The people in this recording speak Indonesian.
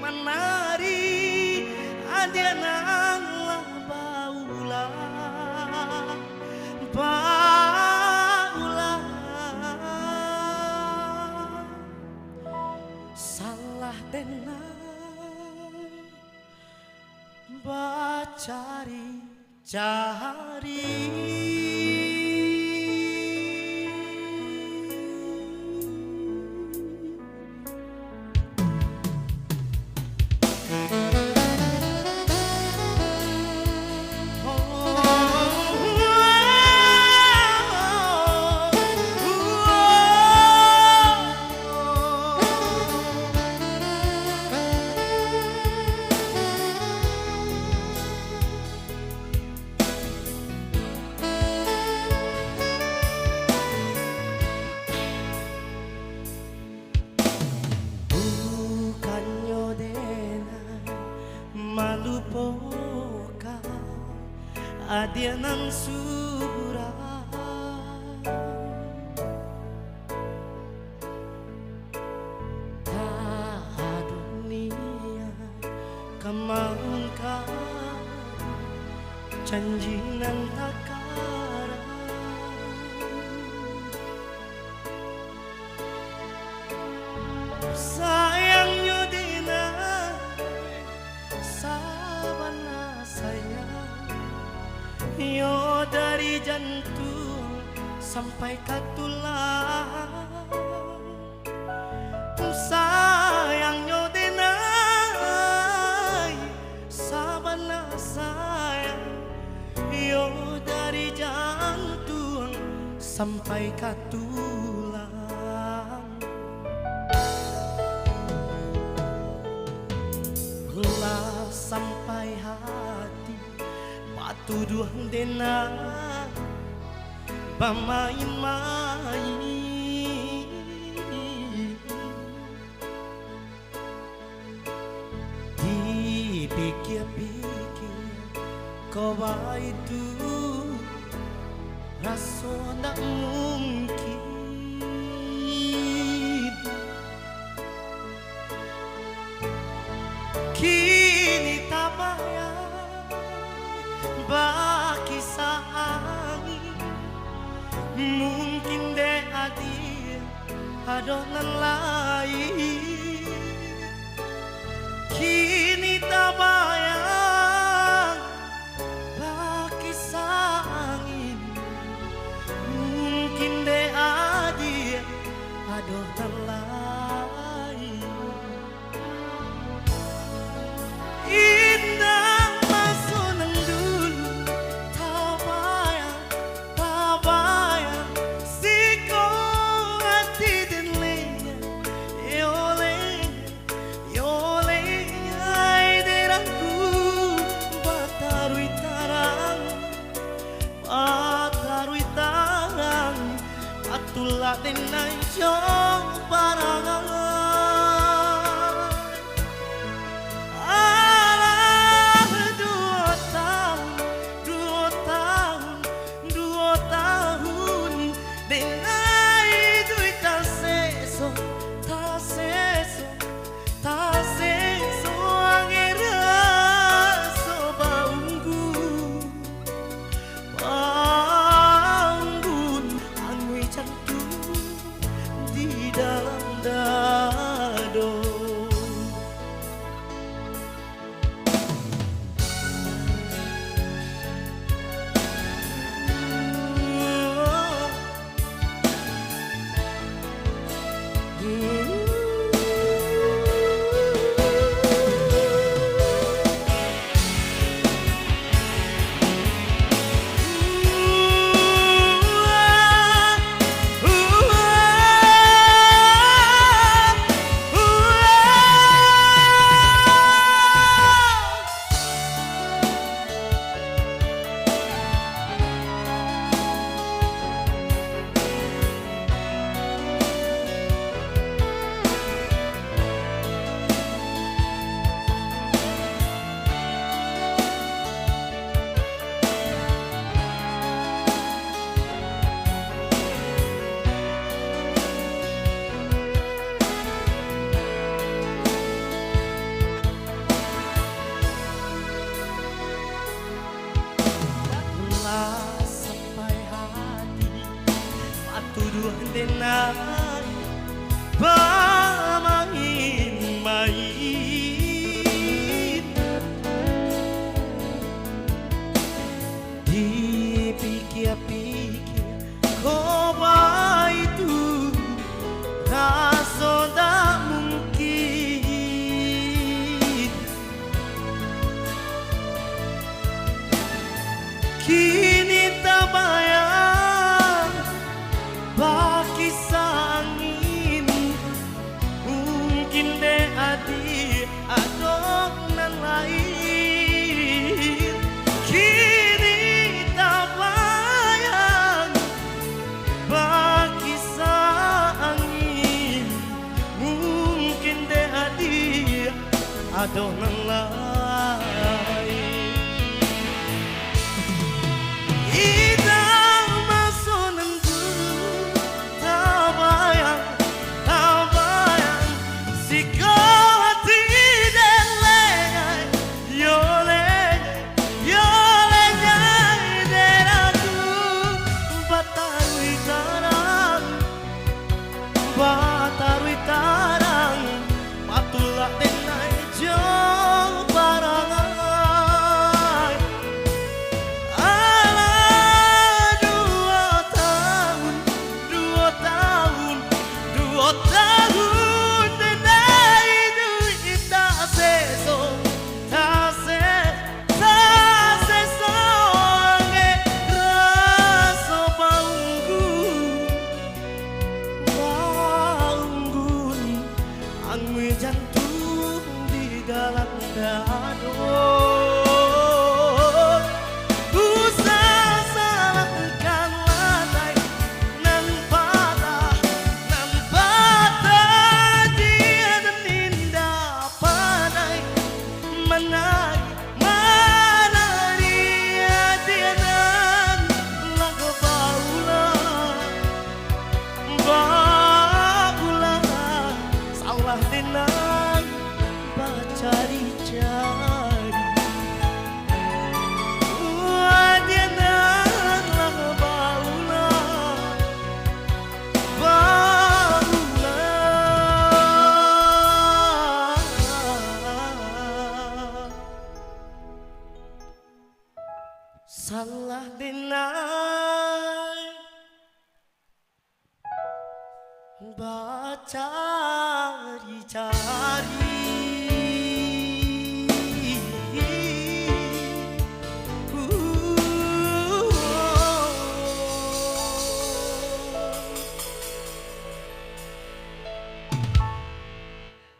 menari adianang baula salah tenang bacari-cari. Malupoka adianan surah ta dunia kamangka janji nan takara sayangnya dina sabana sayang yo dari jantung sampai ke tulang sayangnya denai sabana sayang yo dari jantung sampai ke tulang sampai hati batu duang dena pamain-main dipikir-pikir kau itu rasa tak mungkin kini tak bayang baki sangi mungkin deh hadir adonan lain kini tak bayang baki sangi mungkin deh hadir adonan lain indah masunan dulu tak bayang siko hati dan lenya yolenya ay deraku batarui tarang patulah denai jong barangan kinde adi adok nan lain kini tak bayang bakisah angin mungkin de adi adok nan lain idang masonan dulu tak bayang batarui tarang patulak tenai jauh barangai ala 2 tahun tenai duit tak seso tak seso nge rasa banggun angui jantung di dalam dado usah salahkan lantai nan patah dia dan indah pandai menai mana dia dan lagu bagulah salah tenang cari-cari dia dan lagu bagulah salah denai cari-cari